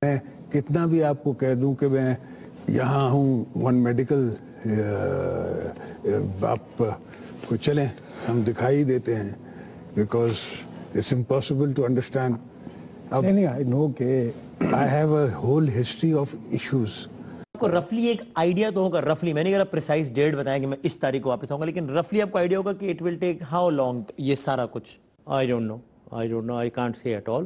میں کتنا بھی آپ کو کہہ دوں کہ میں یہاں ہوں ون میڈیکل آپ کو چلیں ہم دکھائی دیتے ہیں because it's impossible to understand. نہیں آئی نو کہ I have a whole history of issues. آپ کو رفلی ایک آئیڈیا تو ہوگا, رفلی میں نے کہا پریسائز ڈیٹ بتائیں کہ میں اس تاریخ کو واپس آؤں گا, لیکن رفلی آپ کو آئیڈیا ہوگا کہ it will take how long یہ سارا کچھ؟ I don't know, I can't say at all.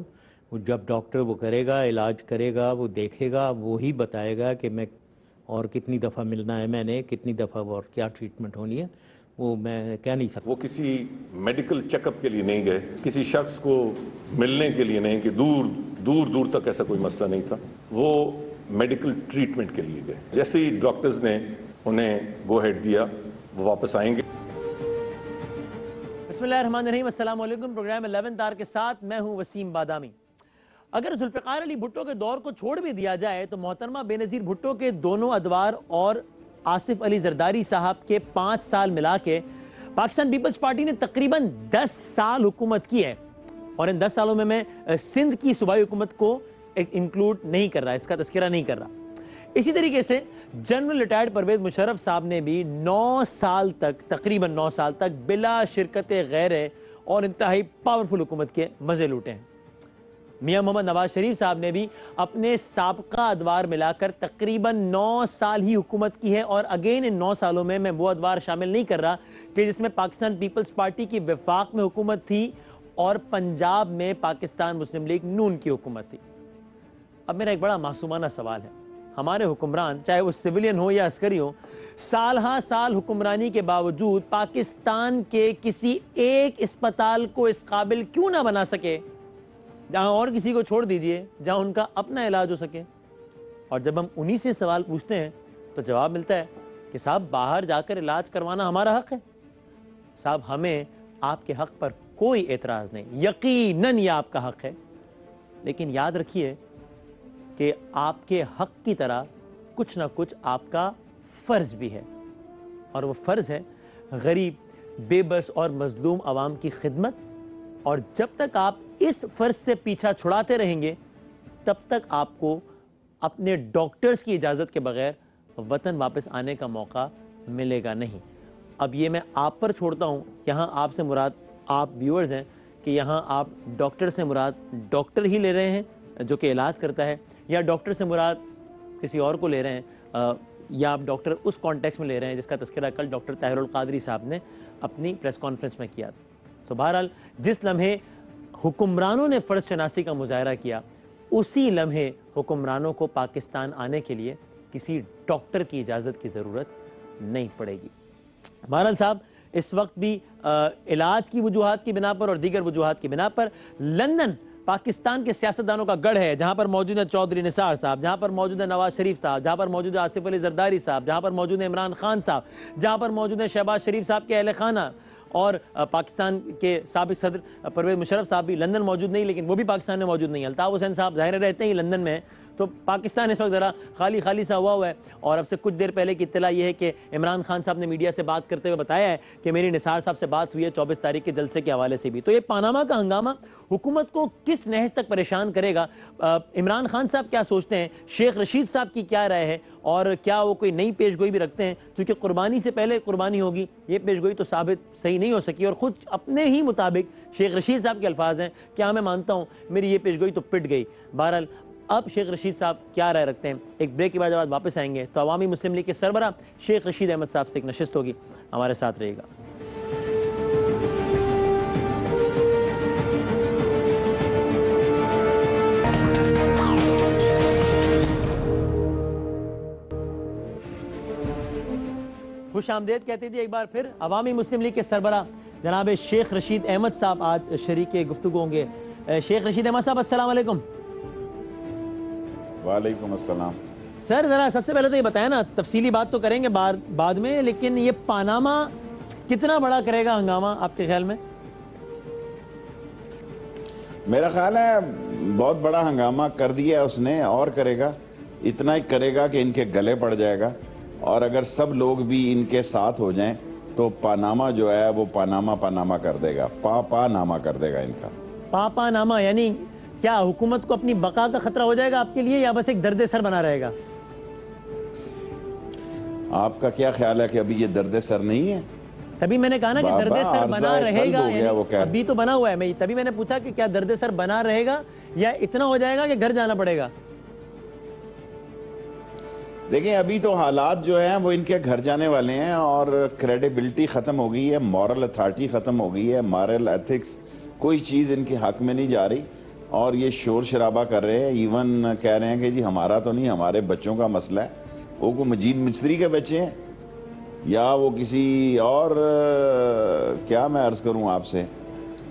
وہ جب ڈاکٹر وہ کرے گا, علاج کرے گا, وہ دیکھے گا, وہی بتائے گا کہ میں اور کتنی دفعہ ملنا ہے, میں نے کتنی دفعہ اور کیا ٹریٹمنٹ ہونی ہے, وہ میں کہہ نہیں سکتا. وہ کسی میڈیکل چیک اپ کے لیے نہیں گئے, کسی شخص کو ملنے کے لیے نہیں, کہ دور تک ایسا کوئی مسئلہ نہیں تھا, وہ میڈیکل ٹریٹمنٹ کے لیے گئے. جیسے ہی ڈاکٹرز نے انہیں گو ہیڈ دیا وہ واپس آئیں گے. بسم اللہ الرحمن الرحیم. السلام علیکم. پروگرام 11 آر کے ساتھ میں ہوں وسیم بادامی. اگر ذوالفقار علی بھٹو کے دور کو چھوڑ بھی دیا جائے تو محترمہ بے نظیر بھٹو کے دونوں ادوار اور آصف علی زرداری صاحب کے 5 سال ملا کے پاکستان پیپلز پارٹی نے تقریباً 10 سال حکومت کی ہے, اور ان 10 سالوں میں سندھ کی صوبائی حکومت کو انکلوڈ نہیں کر رہا, اس کا تذکرہ نہیں کر رہا. اسی طریقے سے جنرل ریٹائرڈ پرویز مشرف صاحب نے بھی 9 سال تک, تقریباً 9 سال تک بلا شرکت غیر اور انتہائی پاورفل حکومت کے مزے لوٹے ہیں. میاں محمد نواز شریف صاحب نے بھی اپنے سابقہ ادوار ملا کر تقریباً 9 سال ہی حکومت کی ہے, اور اگین ان 9 سالوں میں میں وہ ادوار شامل نہیں کر رہا کہ جس میں پاکستان پیپلز پارٹی کی وفاق میں حکومت تھی اور پنجاب میں پاکستان مسلم لیگ نون کی حکومت تھی. اب میرا ایک بڑا معصومانہ سوال ہے, ہمارے حکمران چاہے وہ سویلین ہو یا عسکری ہو, سال ہاں سال حکمرانی کے باوجود پاکستان کے کسی ایک اسپتال کو اس قابل کیوں نہ بنا سکے جہاں اور کسی کو چھوڑ دیجئے جہاں ان کا اپنا علاج ہو سکے؟ اور جب ہم انہی سے سوال پوچھتے ہیں تو جواب ملتا ہے کہ صاحب باہر جا کر علاج کروانا ہمارا حق ہے. صاحب ہمیں آپ کے حق پر کوئی اعتراض نہیں, یقیناً یہ آپ کا حق ہے, لیکن یاد رکھیے کہ آپ کے حق کی طرح کچھ نہ کچھ آپ کا فرض بھی ہے, اور وہ فرض ہے غریب, بے بس اور مظلوم عوام کی خدمت. اور جب تک آپ اس فرض سے پیچھا چھڑاتے رہیں گے تب تک آپ کو اپنے ڈاکٹرز کی اجازت کے بغیر وطن واپس آنے کا موقع ملے گا نہیں. اب یہ میں آپ پر چھوڑتا ہوں, یہاں آپ سے مراد آپ ویورز ہیں کہ یہاں آپ ڈاکٹر سے مراد ڈاکٹر ہی لے رہے ہیں جو کہ علاج کرتا ہے, یا ڈاکٹر سے مراد کسی اور کو لے رہے ہیں, یا آپ ڈاکٹر اس کانٹیکس میں لے رہے ہیں جس کا تذکرہ کل ڈاکٹر طاہر القادری صاحب نے اپنی پریس کانفرنس میں کیا تھا. تو بہرحال جس لمحے حکمرانوں نے فرض شناسی کا مظاہرہ کیا, اسی لمحے حکمرانوں کو پاکستان آنے کے لیے کسی ڈاکٹر کی اجازت کی ضرورت نہیں پڑے گی. بہرحال صاحب اس وقت بھی علاج کی وجوہات کی بنا پر اور دیگر وجوہات کی بنا پر لندن پاکستان کے سیاستدانوں کا گڑھ ہے, جہاں پر موجود ہے چودھری نثار صاحب, جہاں پر موجود ہے نواز شریف صاحب, جہاں پر موجود ہے آصف علی زرداری صاحب, جہاں پر موجود ہے عمران خان صاحب, جہاں پر موجود ہے شہباز شریف صاحب کے اہل خانہ, اور پاکستان کے سابق صدر پرویز مشرف صاحب بھی لندن موجود نہیں, لیکن وہ بھی پاکستان میں موجود نہیں. الطاف حسین صاحب ظاہر رہتے ہیں لندن میں, تو پاکستان اس وقت ذرا خالی سا ہوا ہے. اور اب سے کچھ دیر پہلے کی اطلاع یہ ہے کہ عمران خان صاحب نے میڈیا سے بات کرتے ہوئے بتایا ہے کہ میری نثار صاحب سے بات ہوئی ہے 24 تاریخ کے جلسے کے حوالے سے بھی. تو یہ پاناما کا ہنگامہ حکومت کو کس نہج تک پریشان کرے گا؟ عمران خان صاحب کیا سوچتے ہیں, شیخ رشید صاحب کی کیا رائے ہے, اور کیا وہ کوئی نئی پیش گوئی بھی رکھتے ہیں؟ کیونکہ قربانی سے پہلے قربانی ہوگی, یہ پیش گوئی تو ثابت صحیح نہیں ہو سکی, اور خود اپنے ہی مطابق شیخ رشید صاحب کے الفاظ ہیں کیا میں مانتا ہوں میری یہ پیش گوئی تو پٹ گئی. بہرحال اب شیخ رشید صاحب کیا رائے رکھتے ہیں, ایک بریک کے بعد جب واپس آئیں گے تو عوامی مسلم لیگ کے سربراہ شیخ رشید احمد صاحب سے ایک نشست ہوگی. ہمارے ساتھ رہے گا. خوش آمدید کہتے تھے ایک بار پھر عوامی مسلم لیگ کے سربراہ جناب شیخ رشید احمد صاحب آج شریک گفتگو ہوں گے. شیخ رشید احمد صاحب السلام علیکم. وعلیکم السلام. سر ذرا سب سے پہلے تو یہ بتائیں نا, تفصیلی بات تو کریں گے بعد میں, لیکن یہ پاناما کتنا بڑا کرے گا ہنگامہ آپ کے خیال میں؟ میرا خیال ہے بہت بڑا ہنگامہ کر دیا اس نے, اور کرے گا. اتنا ہی کرے گا کہ ان کے گلے پڑ جائے گا, اور اگر سب لوگ بھی ان کے ساتھ ہو جائیں تو پاناما جو ہے وہ پاناما کر دے گا, پاناما کر دے گا ان کا. پاناما یعنی کیا حکومت کو اپنی بقا کا خطرہ ہو جائے گا آپ کے لیے یا بس ایک درد سر بنا رہے گا؟ آپ کا کیا خیال ہے کہ ابھی یہ درد سر نہیں ہے؟ تبھی میں نے کہا نا کہ درد بابا سر بنا عرضہ رہے قلب گا، ہو گیا وہ کہہ ابھی تو بنا ہوا ہے، تبھی میں نے پوچھا کہ کیا درد سر بنا رہے گا یا اتنا ہو جائے گا کہ گھر جانا پڑے گا؟ دیکھیں ابھی تو حالات جو ہیں وہ ان کے گھر جانے والے ہیں، اور کریڈیبلٹی ختم ہو گئی ہے، مورل اتھارٹی ختم ہو گئی ہے، مورل ایتھکس کوئی چیز ان کے حق میں نہیں جا رہی، اور یہ شور شرابہ کر رہے ہیں، ایون کہہ رہے ہیں کہ جی ہمارا تو نہیں، ہمارے بچوں کا مسئلہ ہے۔ وہ کو مجید مستری کے بچے ہیں یا وہ کسی اور کیا میں عرض کروں آپ سے،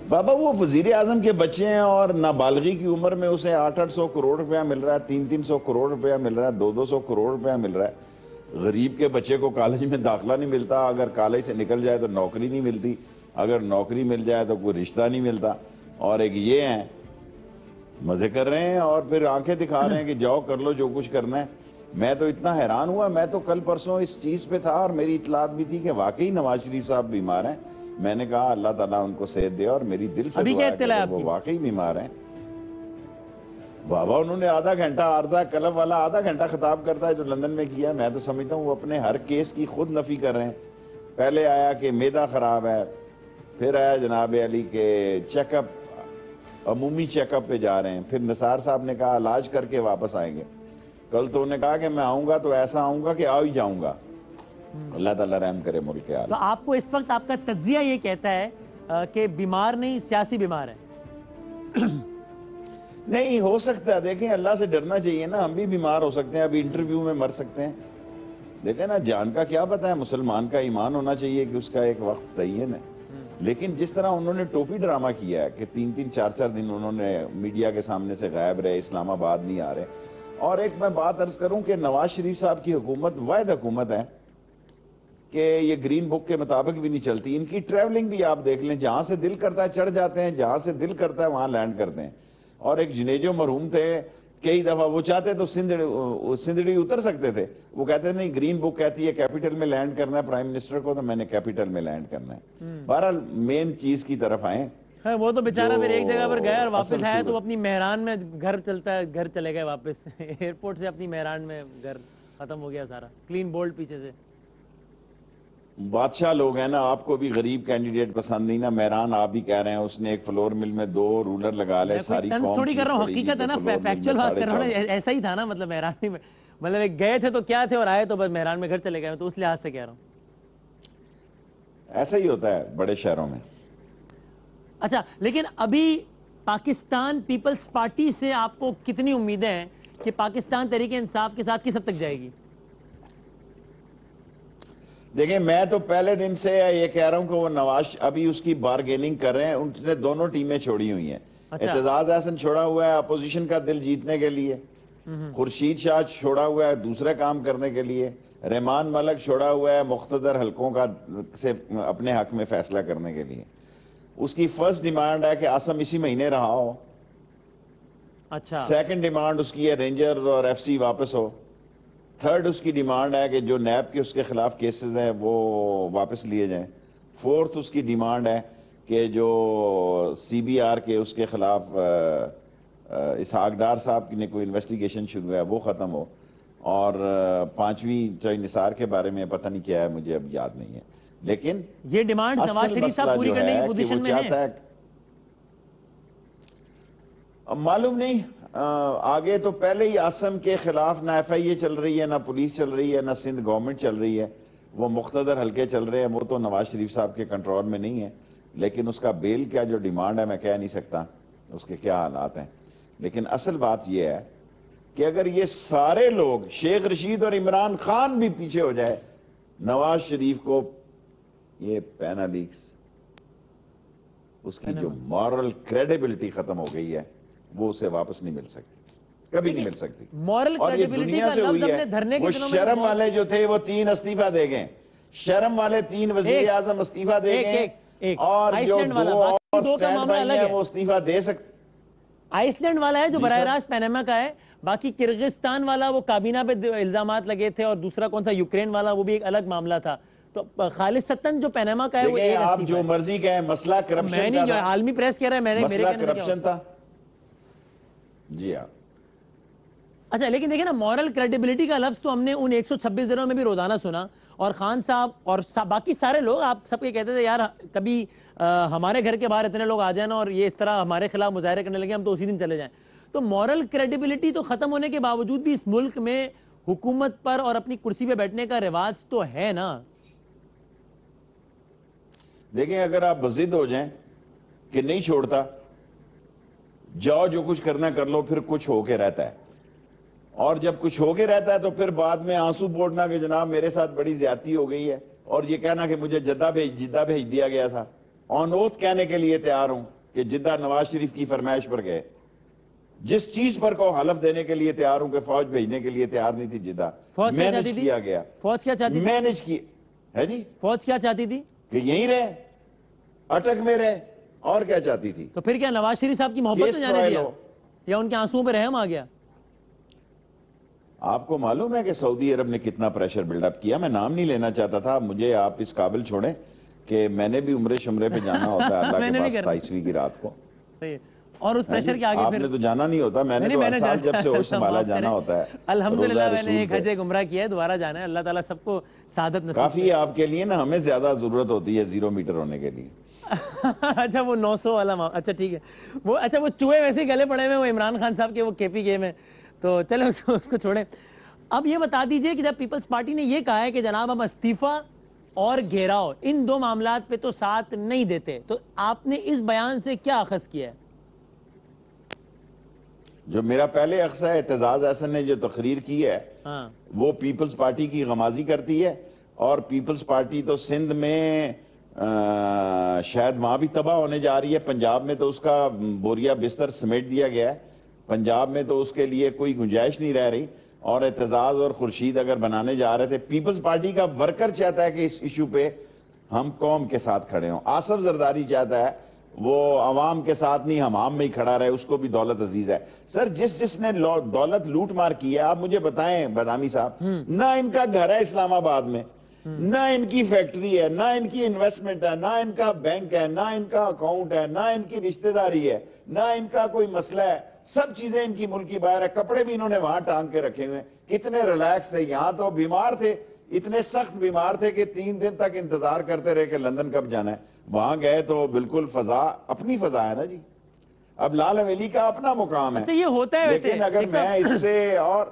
بابا وہ وزیر اعظم کے بچے ہیں اور نابالغی کی عمر میں اسے 800 کروڑ روپیہ مل رہا ہے، 300 کروڑ روپیہ مل رہا ہے، 200 کروڑ روپیہ مل رہا ہے۔ غریب کے بچے کو کالج میں داخلہ نہیں ملتا، اگر کالج سے نکل جائے تو نوکری نہیں ملتی، اگر نوکری مل جائے تو کوئی رشتہ نہیں ملتا، اور ایک یہ ہیں مزے کر رہے ہیں اور پھر آنکھیں دکھا رہے ہیں کہ جاؤ کر لو جو کچھ کرنا ہے۔ میں تو اتنا حیران ہوا، میں تو کل پرسوں اس چیز پہ تھا اور میری اطلاعات بھی تھی کہ واقعی نواز شریف صاحب بیمار ہیں۔ میں نے کہا اللہ تعالیٰ ان کو صحت دے، اور میری دل سے دعا ہے کہ وہ واقعی بیمار ہیں۔ بابا انہوں نے آدھا گھنٹہ عارضہ قلب والا آدھا گھنٹہ خطاب کرتا ہے جو لندن میں کیا، میں تو سمجھتا ہوں وہ اپنے ہر کیس کی خود نفی کر رہے ہیں۔ پہلے آیا کہ معدہ خراب ہے، پھر آیا جناب علی کے چیک اپ، عمومی چیک اپ پہ جا رہے ہیں، پھر نثار صاحب نے کہا علاج کر کے واپس آئیں گے، کل تو انہوں نے کہا کہ میں آؤں گا تو ایسا آؤں گا کہ آ ہی جاؤں گا۔ اللہ تعالیٰ رحم کرے ملک کے حال۔ تو آپ کو اس وقت آپ کا تجزیہ یہ کہتا ہے کہ بیمار نہیں سیاسی بیمار ہے؟ نہیں ہو سکتا ہے، دیکھیں اللہ سے ڈرنا چاہیے نا، ہم بھی بیمار ہو سکتے ہیں، ابھی انٹرویو میں مر سکتے ہیں، دیکھیں نا جان کا کیا پتہ ہے، مسلمان کا ایمان ہونا چاہیے کہ اس کا ایک وقت تعین ہے۔ لیکن جس طرح انہوں نے ٹوپی ڈرامہ کیا ہے کہ 3-3 4-4 دن انہوں نے میڈیا کے سامنے سے غائب رہے، اسلام آباد نہیں آ رہے، اور ایک میں بات عرض کروں کہ نواز شریف صاحب کی حکومت واحد حکومت ہے کہ یہ گرین بک کے مطابق بھی نہیں چلتی۔ ان کی ٹریولنگ بھی آپ دیکھ لیں، جہاں سے دل کرتا ہے چڑھ جاتے ہیں، جہاں سے دل کرتا ہے وہاں لینڈ کرتے ہیں۔ اور ایک جنیجو مرحوم تھے، کئی دفعہ وہ چاہتے تو سندھڑی اتر سکتے تھے، وہ کہتے نہیں گرین بک کہتی ہے کیپٹل میں لینڈ کرنا ہے پرائم منسٹر کو، تو میں نے کیپٹل میں لینڈ کرنا ہے۔ بہرحال مین چیز کی طرف آئیں۔ وہ تو بیچارہ پھر ایک جگہ پر گیا اور واپس آیا تو وہ اپنی مہران میں گھر چلے گئے واپس، ایئرپورٹ سے اپنی مہران میں گھر ختم ہو گیا سارا، کلین بولڈ پیچھے سے۔ بادشاہ لوگ ہیں نا، آپ کو بھی غریب کینڈیڈیٹ پسند نہیں نا، مہران آپ بھی کہہ رہے ہیں اس نے ایک فلور مل میں 2 رولر لگا لے، ساری قوم تھوڑی کر رہا ہوں، حقیقت ہے نا، فیکچوئل بات کر رہا ہوں، ایسا ہی تھا نا، مطلب مہران میں مطلب ایک گئے تھے تو کیا تھے اور آئے تو بس مہران میں گھر چلے گئے، تو اس لحاظ سے کہہ رہا ہوں ایسا ہی ہوتا ہے بڑے شہروں میں۔ اچھا لیکن ابھی پاکستان پیپلز پارٹی سے آپ کو کتنی امیدیں ہیں کہ پاکستان تحریک انصاف کے ساتھ کس حد تک جائے گی؟ دیکھیں میں تو پہلے دن سے یہ کہہ رہا ہوں کہ وہ نواز ابھی اس کی بارگیننگ کر رہے ہیں، ان نے دونوں ٹیمیں چھوڑی ہوئی ہیں۔ اعتزاز احسن چھوڑا ہوا ہے اپوزیشن کا دل جیتنے کے لیے، خورشید شاہ چھوڑا ہوا ہے دوسرے کام کرنے کے لیے، رحمان ملک چھوڑا ہوا ہے مقتدر حلقوں کا سے اپنے حق میں فیصلہ کرنے کے لیے۔ اس کی فرسٹ ڈیمانڈ ہے کہ آسم اسی مہینے رہا ہو، اچھا سیکنڈ ڈیمانڈ اس کی ہے رینجرز اور ایف سی واپس ہو، تھرڈ اس کی ڈیمانڈ ہے کہ جو نیب کے اس کے خلاف کیسز ہیں وہ واپس لیے جائیں، فورتھ اس کی ڈیمانڈ ہے کہ جو سی بی آر کے اس کے خلاف اسحاق ڈار صاحب نے کوئی انویسٹیگیشن شروع ہے وہ ختم ہو، اور پانچویں چاہے نثار کے بارے میں پتہ نہیں کیا ہے مجھے اب یاد نہیں ہے، لیکن یہ ڈیمانڈ نواز شریف صاحب پوری کرنے کی پوزیشن میں ہیں؟ معلوم نہیں، آگے تو پہلے ہی آسم کے خلاف نہ ایف آئی اے چل رہی ہے، نہ پولیس چل رہی ہے، نہ سندھ گورنمنٹ چل رہی ہے، وہ مقتدر حلقے چل رہے ہیں، وہ تو نواز شریف صاحب کے کنٹرول میں نہیں ہے، لیکن اس کا بیل کیا جو ڈیمانڈ ہے میں کہہ نہیں سکتا اس کے کیا حالات ہیں، لیکن اصل بات یہ ہے کہ اگر یہ سارے لوگ شیخ رشید اور عمران خان بھی پیچھے ہو جائے، نواز شریف کو یہ پینا لیکس اس کی جو مورل کریڈیبلٹی ختم ہو گئی ہے وہ اسے واپس نہیں مل سکتی، کبھی نہیں مل سکتی، اور یہ دنیا سے ہوئی ہے۔ وہ شرم والے جو تھے وہ 3 استعفیٰ دے گئے، شرم والے 3 وزیر اعظم استعفیٰ دے گئے، اور جو 2 اور سٹینڈ بائی ہیں وہ استعفیٰ دے سکتے۔ آئس لینڈ والا ہے جو براہ راست پیناما کا ہے، باقی کرغزستان والا وہ کابینہ پہ الزامات لگے تھے، اور دوسرا کون سا یوکرین والا وہ بھی ایک الگ معاملہ تھا، تو خالصتاً جو پیناما کا ہے وہ ایک آپ جو مرضی کہیں، مسئلہ کرپشن میں نہیں، عالمی پریس کہہ رہا ہے، مسئلہ کرپشن تھا، جی ہاں. اچھا لیکن دیکھیں نا مورل کریڈیبلٹی کا لفظ تو ہم نے ان 126 دنوں میں بھی روزانہ سنا, اور خان صاحب اور باقی سارے لوگ آپ سب کے کہتے تھے یار کبھی ہمارے گھر کے باہر اتنے لوگ آ جائیں نا اور یہ اس طرح ہمارے خلاف مظاہرے کرنے لگے ہم تو اسی دن چلے جائیں. تو مورل کریڈیبلٹی تو ختم ہونے کے باوجود بھی اس ملک میں حکومت پر اور اپنی کرسی پہ بیٹھنے کا رواج تو ہے نا. دیکھیں اگر آپ بضد ہو جائیں کہ نہیں چھوڑتا, جاؤ جو کچھ کرنا کر لو, پھر کچھ ہو کے رہتا ہے, اور جب کچھ ہو کے رہتا ہے تو پھر بعد میں آنسو پوڑنا کہ جناب میرے ساتھ بڑی زیادتی ہو گئی ہے, اور یہ کہنا کہ مجھے جدہ بھیج دیا گیا تھا. آن اوتھ کہنے کے لیے تیار ہوں کہ جدہ نواز شریف کی فرمائش پر گئے. جس چیز پر کو حلف دینے کے لیے تیار ہوں کہ فوج بھیجنے کے لیے تیار نہیں تھی جدہ, مینج کیا گیا. فوج کیا چاہتی تھی؟ مینج کی ہے جی, فوج کیا چاہتی تھی؟ کہ یہیں رہے, اٹک میں رہے, اور کیا چاہتی تھی؟ تو پھر کیا نواز شریف صاحب کی محبت نے جانے دیا یا ان کے آنسوؤں پہ رحم آ گیا؟ آپ کو معلوم ہے کہ سعودی عرب نے کتنا پریشر بلڈ اپ کیا؟ میں نام نہیں لینا چاہتا تھا, مجھے آپ اس قابل چھوڑیں کہ میں نے بھی عمرے شمرے پہ جانا ہوتا ہے اللہ کے پاس 27ویں کی رات کو. اور اس پریشر کے آگے آپ نے تو جانا نہیں ہوتا, میں نے تو ہر سال جب سے ہوش سنبھالا جانا ہوتا ہے. الحمدللہ میں نے ایک حج گمراہ کیا ہے, دوبارہ جانا ہے. اللہ تعالیٰ سب کو سعادت نصیب. کافی ہے آپ کے لیے نا, ہمیں زیادہ ضرورت ہوتی ہے 0 میٹر ہونے کے لیے. اچھا وہ 900 والا اچھا ٹھیک ہے, وہ اچھا وہ چوہے ویسے گلے پڑے ہوئے وہ عمران خان صاحب کے وہ کے پی کے میں, تو چلے اس کو چھوڑیں. اب یہ بتا دیجئے کہ جب پیپلز پارٹی نے یہ کہا ہے کہ جناب ہم استعفیٰ اور گھیراؤ ان دو معاملات پہ تو ساتھ نہیں دیتے, تو آپ نے اس بیان سے کیا اخذ کیا ہے؟ جو میرا پہلے اخذ ہے, اعتزاز احسن نے جو تقریر کی ہے وہ پیپلز پارٹی کی غمازی کرتی ہے, اور پیپلز پارٹی تو سندھ میں شاید وہاں بھی تباہ ہونے جا رہی ہے. پنجاب میں تو اس کا بوریا بستر سمیٹ دیا گیا ہے, پنجاب میں تو اس کے لیے کوئی گنجائش نہیں رہ رہی, اور اعتزاز اور خورشید اگر بنانے جا رہے تھے. پیپلز پارٹی کا ورکر چاہتا ہے کہ اس ایشو پہ ہم قوم کے ساتھ کھڑے ہوں. آصف زرداری چاہتا ہے وہ عوام کے ساتھ نہیں ہم عام میں ہی کھڑا رہے, اس کو بھی دولت عزیز ہے. سر جس نے دولت لوٹ مار کی ہے, آپ مجھے بتائیں بادامی صاحب, نہ ان کا گھر ہے اسلام آباد میں, نہ ان کی فیکٹری ہے, نہ ان کی انویسٹمنٹ ہے, نہ ان کا بینک ہے, نہ ان کا اکاؤنٹ ہے, نہ ان کی رشتہ داری ہے, نہ ان کا کوئی مسئلہ ہے. سب چیزیں ان کی ملک کی باہر ہے. کپڑے بھی انہوں نے وہاں ٹانگ کے رکھے ہوئے, کتنے ریلیکس تھے. یہاں تو بیمار تھے, اتنے سخت بیمار تھے کہ 3 دن تک انتظار کرتے رہے کہ لندن کب جانا ہے. وہاں گئے تو بالکل فضا اپنی فضا ہے نا جی. اب لال حویلی کا اپنا مقام ہے. اچھا یہ ہوتا ہے ویسے, لیکن اگر میں اس سے اور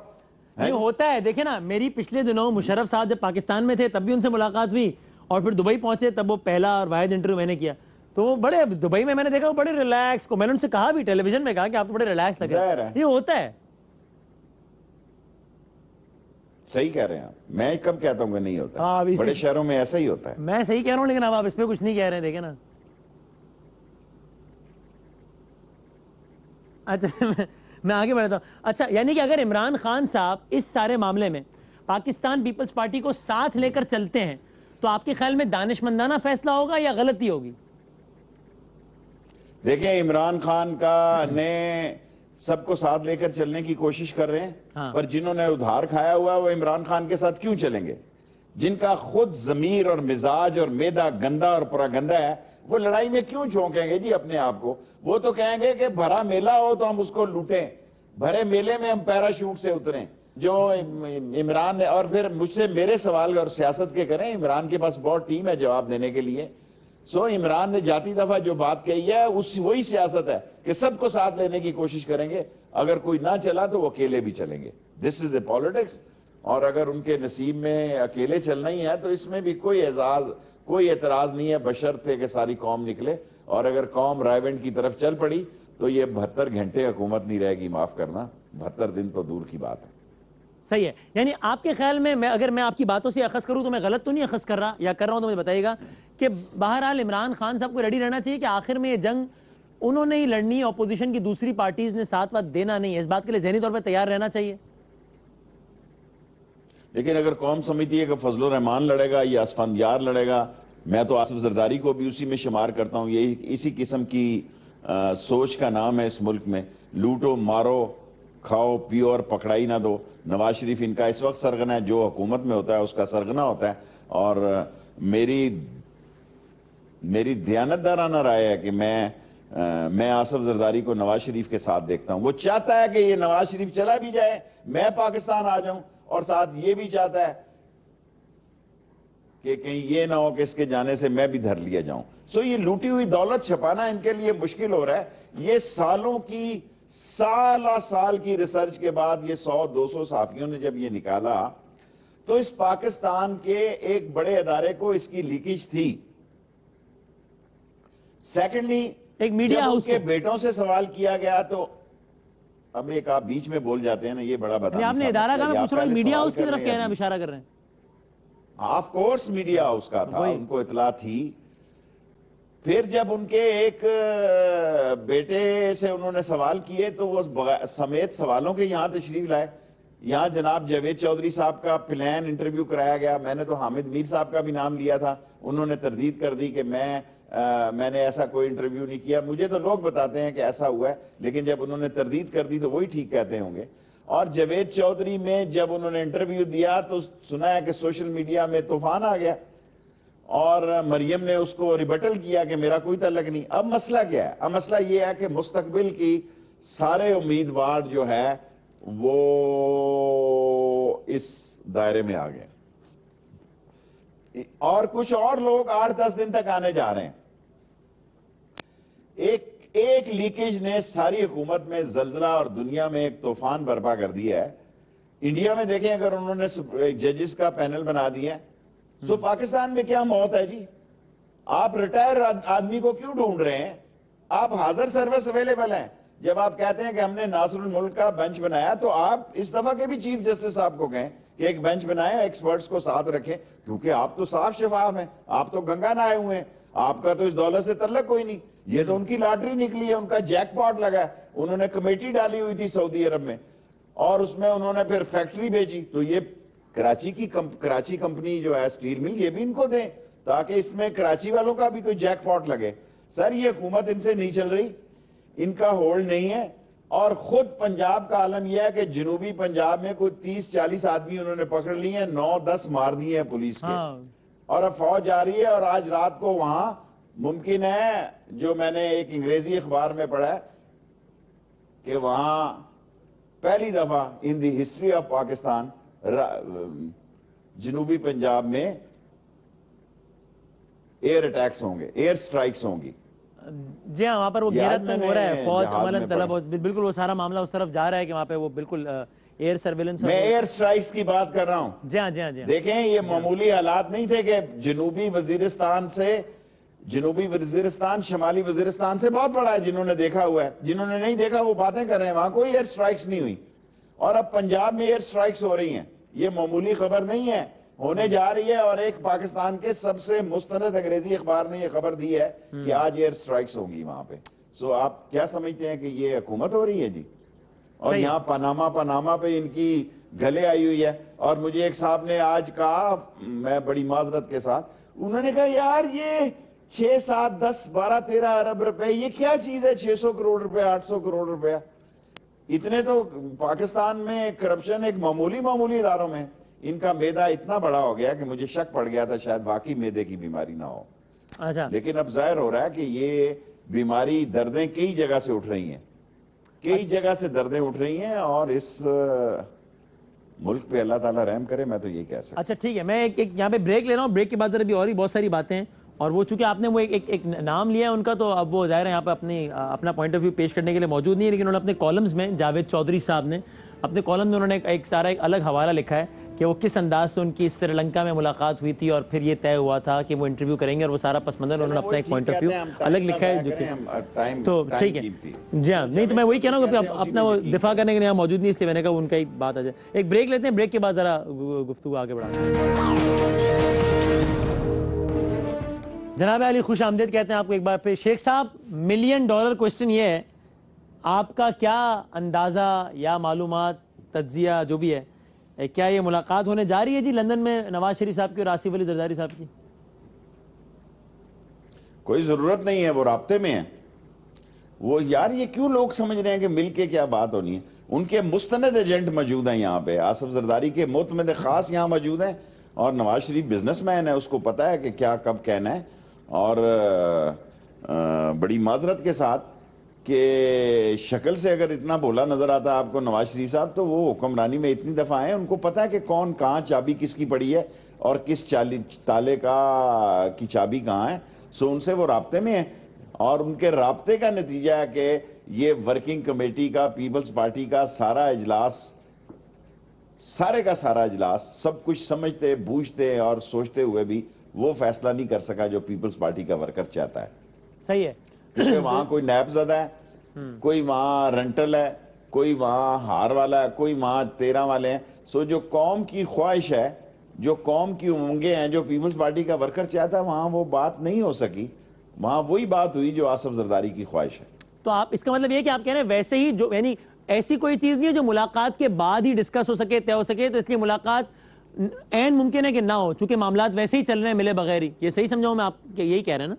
یہ ہوتا ہے, دیکھیں نا میری پچھلے دنوں مشرف صاحب جب پاکستان میں تھے تب بھی ان سے ملاقات ہوئی, اور پھر دبئی پہنچے تب وہ پہلا اور واحد انٹرویو میں نے کیا, تو وہ بڑے دبئی میں نے دیکھا وہ بڑے ریلیکس, کو میں نے ان سے کہا بھی ٹیلی ویژن میں کہا کہ آپ تو بڑے ریلیکس لگ رہے ہیں. یہ ہوتا ہے. صحیح کہہ رہے ہیں آپ, میں کب کہتا ہوں کہ نہیں ہوتا, بڑے شہروں میں ایسا ہی ہوتا ہے. میں صحیح کہہ رہا ہوں لیکن اب آپ اس پہ کچھ نہیں کہہ رہے ہیں, دیکھیں نا. اچھا میں آگے بڑھتا ہوں. اچھا یعنی کہ اگر عمران خان صاحب اس سارے معاملے میں پاکستان پیپلز پارٹی کو ساتھ لے کر چلتے ہیں تو آپ کے خیال میں دانش مندانہ فیصلہ ہوگا یا غلطی ہوگی؟ دیکھیں عمران خان کا نے سب کو ساتھ لے کر چلنے کی کوشش کر رہے ہیں, پر جنہوں نے ادھار کھایا ہوا وہ عمران خان کے ساتھ کیوں چلیں گے؟ جن کا خود ضمیر اور مزاج اور میدا گندا اور پورا گندا ہے, وہ لڑائی میں کیوں جھونکیں گے جی اپنے آپ کو؟ وہ تو کہیں گے کہ بھرا میلہ ہو تو ہم اس کو لوٹیں, بھرے میلے میں ہم پیراشوٹ سے اتریں. جو عمران نے, اور پھر مجھ سے میرے سوال اور سیاست کے کریں, عمران کے پاس بہت ٹیم ہے جواب دینے کے لیے. عمران نے جاتی دفعہ جو بات کہی ہے وہی سیاست ہے کہ سب کو ساتھ لینے کی کوشش کریں گے, اگر کوئی نہ چلا تو وہ اکیلے بھی چلیں گے. دس از اے پالیٹکس. اور اگر ان کے نصیب میں اکیلے چلنا ہی ہے تو اس میں بھی کوئی اعتراض نہیں ہے, بشرط ہے کہ ساری قوم نکلے. اور اگر قوم رائیونڈ کی طرف چل پڑی تو یہ 72 گھنٹے حکومت نہیں رہے گی, معاف کرنا 72 دن تو دور کی بات ہے. صحیح ہے. یعنی آپ کے خیال میں اگر میں آپ کی باتوں سے اخذ کروں تو میں غلط تو نہیں اخذ کر رہا, یا کر رہا ہوں تو مجھے بتائیے گا کہ بہرحال عمران خان صاحب کو ریڈی رہنا چاہیے کہ آخر میں یہ جنگ انہوں نے ہی لڑنی, اپوزیشن کی دوسری پارٹیز نے ساتھ وقت دینا نہیں ہے, اس بات کے لیے ذہنی طور پہ تیار رہنا چاہیے. لیکن اگر قوم سمجھتی ہے کہ فضل الرحمان لڑے گا یا اسفندیار لڑے گا, میں تو آصف زرداری کو بھی اسی میں شمار کرتا ہوں. یہ اسی قسم کی سوچ کا نام ہے اس ملک میں, لوٹو مارو کھاؤ پیو اور پکڑائی نہ دو. نواز شریف ان کا اس وقت سرغنہ ہے, جو حکومت میں ہوتا ہے اس کا سرغنہ ہوتا ہے. اور میری دیانتدارانہ رائے ہے کہ میں میں آصف زرداری کو نواز شریف کے ساتھ دیکھتا ہوں. وہ چاہتا ہے کہ یہ نواز شریف چلا بھی جائے, میں پاکستان آ جاؤں, اور ساتھ یہ بھی چاہتا ہے کہ کہیں یہ نہ ہو کہ اس کے جانے سے میں بھی دھر لیا جاؤں. سو یہ لوٹی ہوئی دولت چھپانا ان کے لیے مشکل ہو رہا ہے. یہ سالوں کی سال کی ریسرچ کے بعد یہ 100-200 صحافیوں نے جب یہ نکالا تو اس پاکستان کے ایک بڑے ادارے کو اس کی لیکیج تھی. سیکنڈلی ایک میڈیا جب ان ہاؤس کے بیٹوں سے سوال کیا گیا تو اب ایک آپ بیچ میں بول جاتے ہیں نا, یہ بڑا بتا. آپ نے ادارہ کہا, میں پوچھ رہا ہوں میڈیا ہاؤس کی طرف کہہ رہے ہیں, اشارہ کر رہے ہیں. آف کورس میڈیا ہاؤس کا تھا, ان کو اطلاع تھی. پھر جب ان کے ایک بیٹے سے انہوں نے سوال کیے تو وہ سمیت سوالوں کے یہاں تشریف لائے. یہاں جناب جاوید چودھری صاحب کا پلان انٹرویو کرایا گیا. میں نے تو حامد میر صاحب کا بھی نام لیا تھا, انہوں نے تردید کر دی کہ میں نے ایسا کوئی انٹرویو نہیں کیا. مجھے تو لوگ بتاتے ہیں کہ ایسا ہوا ہے, لیکن جب انہوں نے تردید کر دی تو وہی ٹھیک کہتے ہوں گے. اور جاوید چودھری میں جب انہوں نے انٹرویو دیا تو سنا ہے کہ سوشل میڈیا میں طوفان آ گیا, اور مریم نے اس کو ریبٹل کیا کہ میرا کوئی تعلق نہیں. اب مسئلہ کیا ہے؟ اب مسئلہ یہ ہے کہ مستقبل کی سارے امیدوار جو ہے وہ اس دائرے میں آ گئے, اور کچھ اور لوگ 8-10 دن تک آنے جا رہے ہیں. ایک لیکیج نے ساری حکومت میں زلزلہ اور دنیا میں ایک طوفان برپا کر دیا ہے. انڈیا میں دیکھیں اگر انہوں نے ججز کا پینل بنا دیا ہے, سو پاکستان میں کیا موت ہے جی؟ آپ ریٹائر آدمی کو کیوں ڈھونڈ رہے ہیں؟ آپ حاضر سروس اویلیبل ہیں. جب آپ کہتے ہیں کہ ہم نے ناصر الملک کا بینچ بنایا تو آپ اس دفعہ کے بھی چیف جسٹس صاحب کو کہیں کہ ایک بینچ بنائیں, ایکسپرٹس کو ساتھ رکھیں, کیونکہ آپ تو صاف شفاف ہیں, آپ تو گنگا نہ آئے ہوئے ہیں, آپ کا تو اس دولت سے تعلق کوئی نہیں. یہ تو ان کی لاٹری نکلی ہے, ان کا جیک پاٹ لگا ہے. انہوں نے کمیٹی ڈالی ہوئی تھی سعودی عرب میں, اور اس میں انہوں نے پھر فیکٹری بھیجی. تو یہ کراچی کمپنی جو ہے سٹیل مل, یہ بھی ان کو دیں تاکہ اس میں کراچی والوں کا بھی کوئی جیک پاٹ لگے. سر یہ حکومت ان سے نہیں چل رہی, ان کا ہولڈ نہیں ہے. اور خود پنجاب کا عالم یہ ہے کہ جنوبی پنجاب میں کوئی 30-40 آدمی انہوں نے پکڑ لی ہیں, 9-10 مار دیے ہیں پولیس کے, اور اب فوج جا رہی ہے. اور آج رات کو وہاں ممکن ہے, جو میں نے ایک انگریزی اخبار میں پڑھا ہے, کہ وہاں پہلی دفعہ ان دی ہسٹری آف پاکستان جنوبی پنجاب میں ایئر اٹیکس ہوں گے, ایئر سٹرائکس ہوں گی. جی ہاں, وہاں پر وہ گھیرت ہو رہا ہے, فوج عملاً طلب, بالکل وہ سارا معاملہ اس طرف جا رہا ہے کہ وہاں پہ وہ بالکل ایئر سرویلنس. میں ایئر سٹرائکس کی بات کر رہا ہوں. جی ہاں, جی ہاں, جی ہاں. دیکھیں یہ معمولی حالات نہیں تھے کہ جنوبی وزیرستان شمالی وزیرستان سے بہت بڑا ہے. جنہوں نے دیکھا ہوا ہے, جنہوں نے نہیں دیکھا وہ باتیں کر رہے ہیں. وہاں کوئی ایئر سٹرائکس نہیں ہوئی, اور اب پنجاب میں ایئر سٹرائکس ہو رہی ہیں. یہ معمولی خبر نہیں ہے, ہونے جا رہی ہے. اور ایک پاکستان کے سب سے مستند انگریزی اخبار نے یہ خبر دی ہے کہ آج ایئر سٹرائکس ہوگی وہاں پہ. سو آپ کیا سمجھتے ہیں کہ یہ حکومت ہو رہی ہے جی؟ اور یہاں پاناما پہ ان کی گلے آئی ہوئی ہے. اور مجھے ایک صاحب نے آج کہا, میں بڑی معذرت کے ساتھ, انہوں نے کہا یار یہ 6, 7, 10, 12, 13 ارب روپے یہ کیا چیز ہے؟ 600 کروڑ روپے, 800 کروڑ روپے, اتنے تو پاکستان میں کرپشن ایک معمولی اداروں میں. ان کا میدہ اتنا بڑا ہو گیا کہ مجھے شک پڑ گیا تھا شاید واقعی میدے کی بیماری نہ ہو. لیکن اب ظاہر ہو رہا ہے کہ یہ بیماری, دردیں کئی جگہ سے اٹھ رہی ہیں, کئی جگہ سے دردیں اٹھ رہی ہیں, اور اس ملک پہ اللہ تعالیٰ رحم کرے, میں تو یہی کہہ سکتا ہوں. اچھا ٹھیک ہے, میں ایک یہاں پہ بریک لے رہا ہوں. بریک کے بعد ذرا بھی اور بھی بہت ساری باتیں ہیں, اور وہ چونکہ آپ نے وہ ایک نام لیا ہے ان کا, تو اب وہ ظاہر ہے یہاں پہ اپنا پوائنٹ آف ویو پیش کرنے کے لیے موجود نہیں ہے. لیکن انہوں نے اپنے کالمز میں, جاوید چودھری صاحب نے اپنے کالم میں انہوں نے ایک الگ حوالہ لکھا ہے کہ وہ کس انداز سے ان کی سری لنکا میں ملاقات ہوئی تھی, اور پھر یہ طے ہوا تھا کہ وہ انٹرویو کریں گے, اور وہ سارا پس منظر انہوں نے اپنا ایک پوائنٹ آف ویو الگ لکھا ہے جو کہ تو ٹھیک ہے. جی ہاں, نہیں تو میں وہی کہہ رہا ہوں کہ اپنا وہ دفاع کرنے کے لیے موجود نہیں, اس لیے میں نے کہا ان کا ہی بات آ جائے. ایک بریک لیتے ہیں, بریک کے بعد ذرا گفتگو آگے بڑھاتے ہیں. جناب علی خوش آمدید کہتے ہیں آپ کو ایک بار پہ. شیخ صاحب, $1 ملین کوسچن یہ ہے, آپ کا کیا اندازہ یا معلومات, تجزیہ جو بھی ہے, کیا یہ ملاقات ہونے جا رہی ہے جی لندن میں نواز شریف صاحب کی اور آصف علی زرداری صاحب کی؟ کوئی ضرورت نہیں ہے, وہ رابطے میں ہیں. وہ یار یہ کیوں لوگ سمجھ رہے ہیں کہ مل کے کیا بات ہونی ہے؟ ان کے مستند ایجنٹ موجود ہیں یہاں پہ, آصف زرداری کے معتمد خاص یہاں موجود ہیں, اور نواز شریف بزنس مین ہے, اس کو پتا ہے کہ کیا کب کہنا ہے. اور بڑی معذرت کے ساتھ کہ شکل سے اگر اتنا بولا نظر آتا ہے آپ کو نواز شریف صاحب، تو وہ حکمرانی میں اتنی دفعہ آئے، ان کو پتہ ہے کہ کون کہاں چابی کس کی پڑی ہے اور کس تالے کی چابی کہاں ہے. سو ان سے وہ رابطے میں ہیں، اور ان کے رابطے کا نتیجہ ہے کہ یہ ورکنگ کمیٹی کا، پیپلز پارٹی کا سارا اجلاس، سارے کا سارا اجلاس سب کچھ سمجھتے بوجھتے اور سوچتے ہوئے بھی وہ فیصلہ نہیں کر سکا جو پیپلز پارٹی کا ورکر چاہتا ہے. صحیح ہے. کیونکہ وہاں کوئی نیب زدہ ہے، کوئی وہاں رنٹل ہے، کوئی وہاں ہار والا ہے، کوئی وہاں 13 والے ہیں. سو جو قوم کی خواہش ہے، جو قوم کی امنگیں ہیں، جو پیپلز پارٹی کا ورکر چاہتا ہے، وہاں وہ بات نہیں ہو سکی. وہاں وہی بات ہوئی جو آصف زرداری کی خواہش ہے. تو آپ اس کا مطلب یہ کہ آپ کہہ رہے ہیں ویسے ہی جو، یعنی ایسی کوئی چیز نہیں ہے جو ملاقات کے بعد ہی ڈسکس ہو سکے، طے ہو سکے، تو اس لیے ملاقات عین ممکن ہے کہ نہ ہو، چونکہ معاملات ویسے ہی چل رہے ہیں ملے بغیر ہی. یہ صحیح سمجھاؤں میں آپ کہ یہی کہہ رہے ہیں نا؟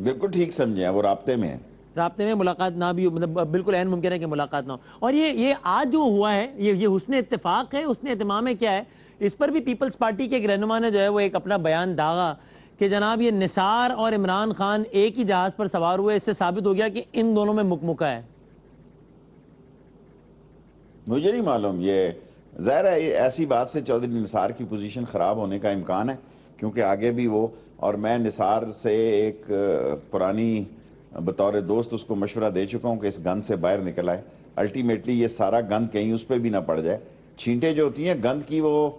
بالکل ٹھیک سمجھے ہیں، وہ رابطے میں ہیں. رابطے میں ملاقات نہ بھی ہو، مطلب بالکل عین ممکن ہے کہ ملاقات نہ ہو. اور یہ آج جو ہوا ہے، یہ حسن اتفاق ہے، حسن اہتمام ہے، کیا ہے؟ اس پر بھی پیپلز پارٹی کے ایک رہنما نے جو ہے وہ ایک اپنا بیان داغا کہ جناب یہ نثار اور عمران خان ایک ہی جہاز پر سوار ہوئے، اس سے ثابت ہو گیا کہ ان دونوں میں مکمکہ ہے. مجھے نہیں معلوم، یہ ظاہر ہے ایسی بات سے چودھری نثار کی پوزیشن خراب ہونے کا امکان ہے، کیونکہ آگے بھی وہ، اور میں نثار سے ایک پرانی بطور دوست اس کو مشورہ دے چکا ہوں کہ اس گند سے باہر نکل آئے. الٹیمیٹلی یہ سارا گند کہیں اس پہ بھی نہ پڑ جائے. چھینٹیں جو ہوتی ہیں گند کی، وہ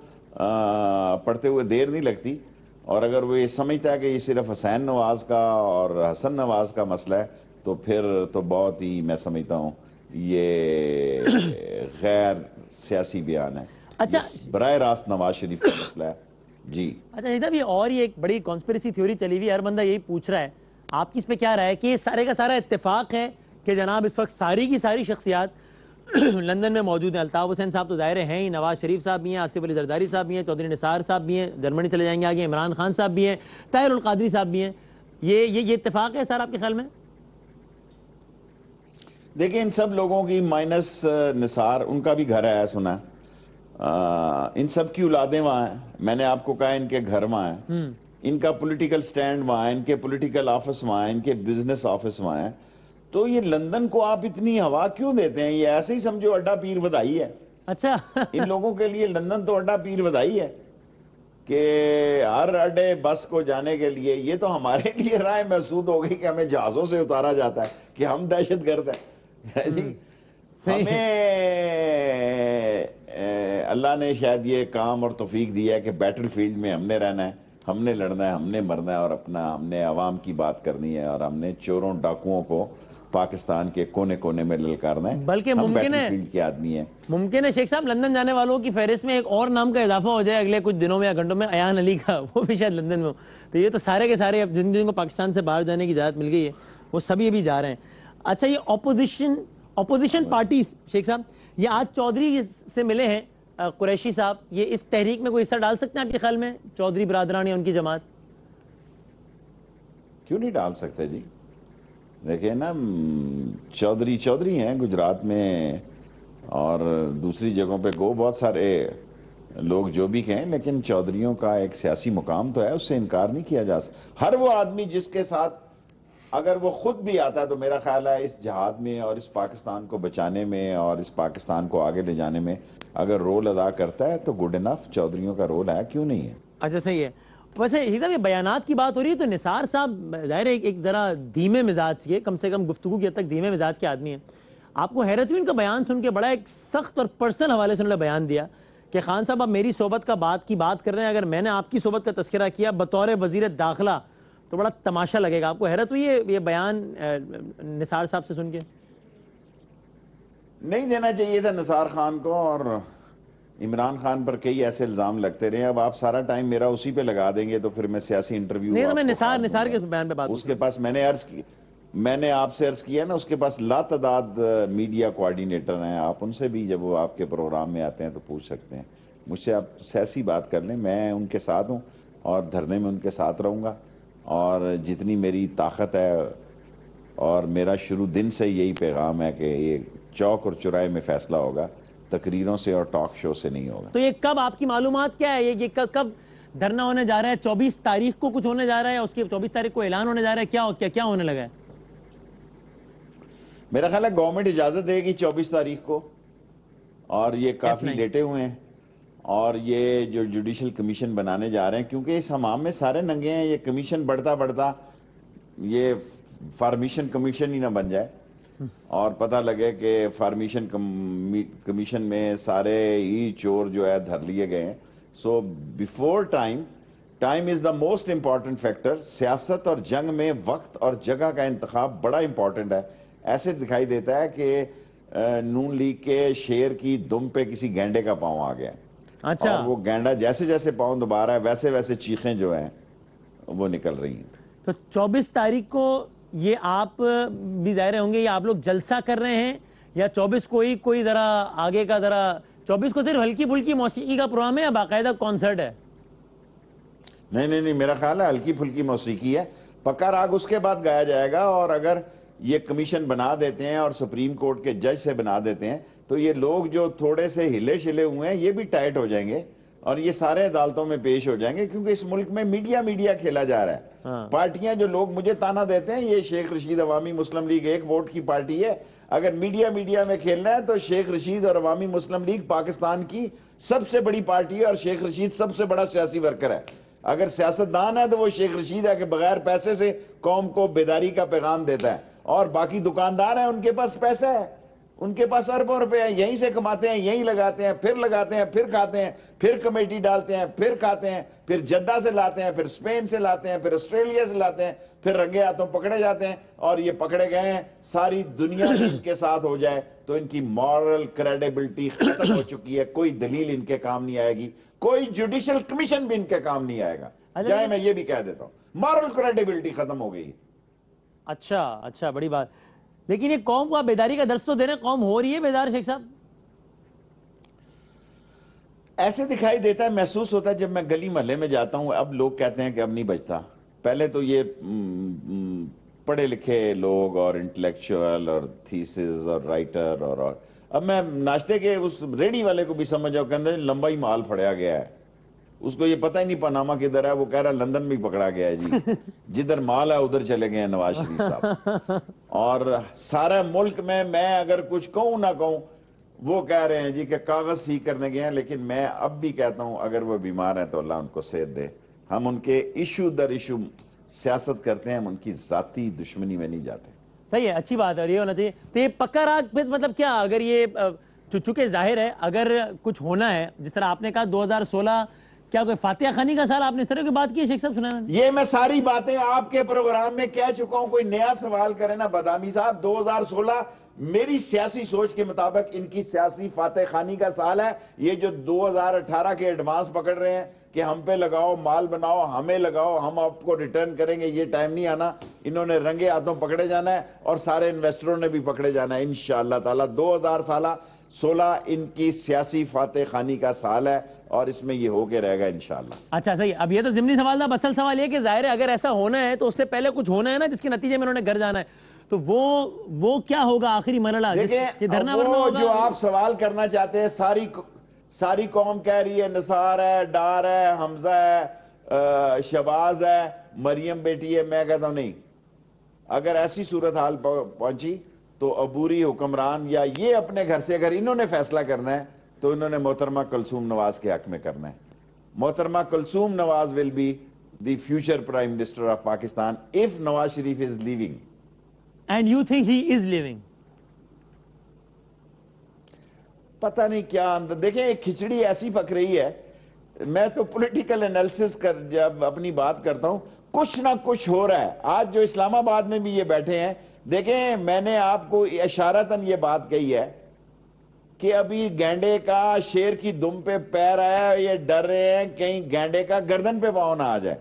پڑتے ہوئے دیر نہیں لگتی. اور اگر وہ یہ سمجھتا ہے کہ یہ صرف حسین نواز کا اور حسن نواز کا مسئلہ ہے، تو پھر تو بہت ہی، میں سمجھتا ہوں یہ غیر سیاسی بیان ہے. اچھا، براہ راست نواز شریف کا مسئلہ ہے. جی اچھا شہید یہ اور یہ ایک بڑی کانسپریسی تھیوری چلی ہوئی ہے، ہر بندہ یہی پوچھ رہا ہے، آپ کی اس پہ کیا رائے ہے کہ یہ سارے کا سارا اتفاق ہے کہ جناب اس وقت ساری کی ساری شخصیات لندن میں موجود ہیں؟ الطاف حسین صاحب تو ظاہر ہیں ہی، نواز شریف صاحب بھی ہیں، آصف علی زرداری صاحب بھی ہیں، چودھری نثار صاحب بھی ہیں، جرمنی چلے جائیں گے آگے، عمران خان صاحب بھی ہیں، طاہر القادری صاحب بھی ہیں. یہ اتفاق ہے سر آپ کے خیال میں؟ دیکھیں ان سب لوگوں کی مائنس نثار، ان کا بھی گھر ہے سنا، ان سب کی اولادیں وہاں ہیں. میں نے آپ کو کہا ان کے گھر وہاں ہیں، ان کا پولیٹیکل سٹینڈ وہاں ہے، ان کے پولیٹیکل آفس وہاں ہیں، ان کے بزنس آفس وہاں ہیں. تو یہ لندن کو آپ اتنی ہوا کیوں دیتے ہیں؟ یہ ایسے ہی سمجھو اڈا پیر بدائی ہے. اچھا ان لوگوں کے لیے لندن تو اڈا پیر بدائی ہے کہ ہر اڈے بس کو جانے کے لیے، یہ تو ہمارے لیے رائے محسوس ہو گئی کہ ہمیں جہازوں سے اتارا جاتا ہے کہ ہم دہشت گرد ہیں. جی ہمیں اللہ نے شاید یہ کام اور توفیق دیا ہے کہ بیٹل فیلڈ میں ہم نے رہنا ہے، ہم نے لڑنا ہے، ہم نے مرنا ہے، اور ہم نے عوام کی بات کرنی ہے، اور ہم نے چوروں ڈاکوؤں کو پاکستان کے کونے کونے میں للکارنا ہے. بلکہ ہم ممکن بیٹل ہے، فیلڈ کے آدمی ہیں. ممکن ہے شیخ صاحب لندن جانے والوں کی فہرست میں ایک اور نام کا اضافہ ہو جائے اگلے کچھ دنوں میں یا گھنٹوں میں، ایان علی کا، وہ بھی شاید لندن میں ہو. تو یہ تو سارے کے سارے اب جن کو پاکستان سے باہر جانے کی اجازت مل گئی ہے وہ سبھی ابھی جا رہے ہیں. اچھا یہ اپوزیشن پارٹیز شیخ صاحب، یہ آج چودھری سے ملے ہیں قریشی صاحب، یہ اس تحریک میں کوئی حصہ ڈال سکتے ہیں آپ کے خیال میں؟ چودھری برادران یا ان کی جماعت کیوں نہیں ڈال سکتے جی؟ دیکھیں نا، چودھری ہیں گجرات میں اور دوسری جگہوں پہ بہت سارے لوگ جو بھی کہیں، لیکن چودھریوں کا ایک سیاسی مقام تو ہے، اس سے انکار نہیں کیا جا سکتا. ہر وہ آدمی جس کے ساتھ اگر وہ خود بھی آتا ہے تو میرا خیال ہے اس جہاد میں اور اس پاکستان کو بچانے میں اور اس پاکستان کو آگے لے جانے میں اگر رول ادا کرتا ہے تو گڈ انف. چودھریوں کا رول ہے، کیوں نہیں ہے؟ اچھا صحیح ہے. ویسے یہ بیانات کی بات ہو رہی ہے تو نثار صاحب ظاہر ایک ذرا دھیمے مزاج کے، کم سے کم گفتگو کی حد تک دھیمے مزاج کے آدمی ہیں. آپ کو حیرت ہوئی ان کا بیان سن کے؟ بڑا ایک سخت اور پرسنل حوالے سے انہوں نے بیان دیا کہ خان صاحب آپ میری صحبت کا بات کر رہے ہیں، اگر میں نے آپ کی صحبت کا تذکرہ کیا بطور وزیر داخلہ تو بڑا تماشا لگے گا. آپ کو حیرت ہوئی ہے یہ بیان نثار صاحب سے سن کے؟ نہیں دینا چاہیے تھا نثار خان کو، اور عمران خان پر کئی ایسے الزام لگتے رہے. اب آپ سارا ٹائم میرا اسی پہ لگا دیں گے تو پھر میں سیاسی انٹرویو نہیں تو میں نثار کے بیان پہ بات اس کے پاس میں نے آپ سے عرض کیا نا، اس کے پاس لا تعداد میڈیا کوارڈینیٹر ہیں. آپ ان سے بھی جب وہ آپ کے پروگرام میں آتے ہیں تو پوچھ سکتے ہیں. مجھ سے آپ سیاسی بات کر لیں، میں ان کے ساتھ ہوں اور دھرنے میں ان کے ساتھ رہوں گا، اور جتنی میری طاقت ہے. اور میرا شروع دن سے یہی پیغام ہے کہ یہ چوک اور چوراہے میں فیصلہ ہوگا، تقریروں سے اور ٹاک شو سے نہیں ہوگا. تو یہ کب، آپ کی معلومات کیا ہے یہ کب دھرنا ہونے جا رہا ہے 24 تاریخ کو کچھ ہونے جا رہا ہے, اس کے 24 تاریخ کو اعلان ہونے جا رہا ہے, کیا ہونے لگا ہے؟ میرا خیال ہے گورنمنٹ اجازت دے گی 24 تاریخ کو, اور یہ کافی لیٹے ہوئے ہیں, اور یہ جو جوڈیشل کمیشن بنانے جا رہے ہیں, کیونکہ اس حمام میں سارے ننگے ہیں, یہ کمیشن بڑھتا یہ فارمیشن کمیشن ہی نہ بن جائے اور پتہ لگے کہ فارمیشن کمیشن میں سارے ہی چور جو ہے دھر لیے گئے ہیں. So before time is the most important factor. سیاست اور جنگ میں وقت اور جگہ کا انتخاب بڑا امپورٹنٹ ہے. ایسے دکھائی دیتا ہے کہ نون لیگ کے شیر کی دم پہ کسی گینڈے کا پاؤں آ گیا, اچھا, اور وہ گینڈا جیسے جیسے پاؤں دبا رہا ہے ویسے ویسے چیخیں جو ہیں وہ نکل رہی ہیں. تو 24 تاریخ کو یہ آپ بھی ظاہر ہوں گے, یہ آپ لوگ جلسہ کر رہے ہیں یا 24 کو ہی کوئی ذرا آگے کا 24 کو صرف ہلکی پھلکی موسیقی کا پروگرام ہے یا باقاعدہ کانسرٹ ہے؟ نہیں, میرا خیال ہے ہلکی پھلکی موسیقی ہے. پکا راگ اس کے بعد گایا جائے گا, اور اگر یہ کمیشن بنا دیتے ہیں اور سپریم کورٹ کے جج سے بنا دیتے ہیں تو یہ لوگ جو تھوڑے سے ہلے شلے ہوئے ہیں یہ بھی ٹائٹ ہو جائیں گے اور یہ سارے عدالتوں میں پیش ہو جائیں گے, کیونکہ اس ملک میں میڈیا کھیلا جا رہا ہے. پارٹیاں جو لوگ مجھے تانا دیتے ہیں, یہ شیخ رشید عوامی مسلم لیگ 1 ووٹ کی پارٹی ہے. اگر میڈیا میں کھیلنا ہے تو شیخ رشید اور عوامی مسلم لیگ پاکستان کی سب سے بڑی پارٹی ہے, اور شیخ رشید سب سے بڑا سیاسی ورکر ہے. اگر سیاستدان ہے تو وہ شیخ رشید ہے کہ بغیر پیسے سے قوم کو بیداری کا پیغام دیتا ہے, اور باقی دکاندار ہیں ان کے پاس پیسہ ہے, ان کے پاس اربوں روپے ہیں, یہیں سے کماتے ہیں, یہیں لگاتے ہیں, پھر کھاتے ہیں, پھر کمیٹی ڈالتے ہیں, پھر کھاتے ہیں, پھر جدہ سے لاتے ہیں, پھر اسپین سے لاتے ہیں, پھر آسٹریلیا سے لاتے ہیں, پھر رنگے ہاتھوں پکڑے جاتے ہیں, اور یہ پکڑے گئے ہیں. ساری دنیا ان کے ساتھ ہو جائے تو ان کی مورل کریڈیبلٹی ختم ہو چکی ہے. کوئی دلیل ان کے کام نہیں آئے گی, کوئی جوڈیشل کمیشن بھی ان کے کام نہیں آئے گا. جائے میں یہ بھی کہہ دیتا ہوں, مورل کریڈیبلٹی ختم ہو گئی. اچھا, بڑی بات. لیکن یہ قوم کو آپ بیداری کا درس تو دے رہے ہیں, قوم ہو رہی ہے بیدار شیخ صاحب؟ ایسے دکھائی دیتا ہے, محسوس ہوتا ہے جب میں گلی محلے میں جاتا ہوں. اب لوگ کہتے ہیں کہ اب نہیں بچتا. پہلے تو یہ پڑھے لکھے لوگ اور انٹلیکچوئل اور تھیسز اور رائٹر, اور اب میں ناشتے کے اس ریڈی والے کو بھی سمجھ جاؤں, کہتے ہیں لمبا ہی مال پھڑیا گیا ہے, اس کو یہ پتہ ہی نہیں پاناما کدھر ہے, وہ کہہ رہا لندن میں ہی پکڑا گیا ہے جی. جدھر مال ہے ادھر چلے گئے ہیں نواز شریف صاحب. اور سارا ملک میں اگر کچھ کہوں نہ کہوں, وہ کہہ رہے ہیں جی کہ کاغذ ٹھیک کرنے گئے ہیں. لیکن میں اب بھی کہتا ہوں اگر وہ بیمار ہیں تو اللہ ان کو صحت دے. ہم ان کے ایشو در ایشو سیاست کرتے ہیں, ہم ان کی ذاتی دشمنی میں نہیں جاتے. صحیح ہے, اچھی بات ہے, اور یہ ہونا چاہیے. تو یہ پکا راگ پھر مطلب کیا, اگر یہ چونکہ ظاہر ہے اگر کچھ ہونا ہے, جس طرح آپ نے کہا 2016 کیا کوئی فاتحہ خوانی کا سال, آپ نے اس طرح کی بات کی ہے شیخ صاحب, سنا ہے؟ یہ میں ساری باتیں آپ کے پروگرام میں کہہ چکا ہوں, کوئی نیا سوال کرے نا بادامی صاحب. 2016 میری سیاسی سوچ کے مطابق ان کی سیاسی فاتح خانی کا سال ہے. یہ جو 2018 کے ایڈوانس پکڑ رہے ہیں کہ ہم پہ لگاؤ, مال بناؤ, ہمیں لگاؤ, ہم آپ کو ریٹرن کریں گے, یہ ٹائم نہیں آنا. انہوں نے رنگے ہاتھوں پکڑے جانا ہے, اور سارے انویسٹروں نے بھی پکڑے جانا ہے انشاءاللہ تعالی. 2016 ان کی سیاسی فاتح خانی کا سال ہے, اور اس میں یہ ہو کے رہے گا انشاءاللہ. اچھا صحیح. اب یہ تو ضمنی سوال تھا, اصل سوال یہ کہ ظاہر ہے اگر ایسا ہونا ہے تو اس سے پہلے کچھ ہونا ہے نا, جس کے نتیجے میں انہوں نے گھر جانا ہے, تو وہ کیا ہوگا آخری مرحلہ؟ دیکھیں وہ جو آپ سوال کرنا چاہتے ہیں, ساری قوم کہہ رہی ہے نثار ہے, ڈار ہے, حمزہ ہے, شہباز ہے, مریم بیٹی ہے. میں کہتا ہوں نہیں, اگر ایسی صورتحال پہنچی تو عبوری حکمران یا یہ اپنے گھر سے اگر انہوں نے فیصلہ کرنا ہے تو انہوں نے محترمہ کلثوم نواز کے حق میں کرنا ہے. محترمہ Kulsoom Nawaz will be the future Prime Minister of Pakistan if Nawaz Sharif is leaving. And you think he is leaving? پتہ نہیں کیا اندر. دیکھیں ایک کھچڑی ایسی پک رہی ہے, میں تو پولیٹیکل انالیسس جب اپنی بات کرتا ہوں کچھ نہ کچھ ہو رہا ہے. آج جو اسلام آباد میں بھی یہ بیٹھے ہیں, دیکھیں میں نے آپ کو اشارتاً یہ بات کہی ہے کہ ابھی گینڈے کا شیر کی دم پہ پیر آیا, یہ ڈر رہے ہیں کہیں گینڈے کا گردن پہ پاؤں نہ آ جائے.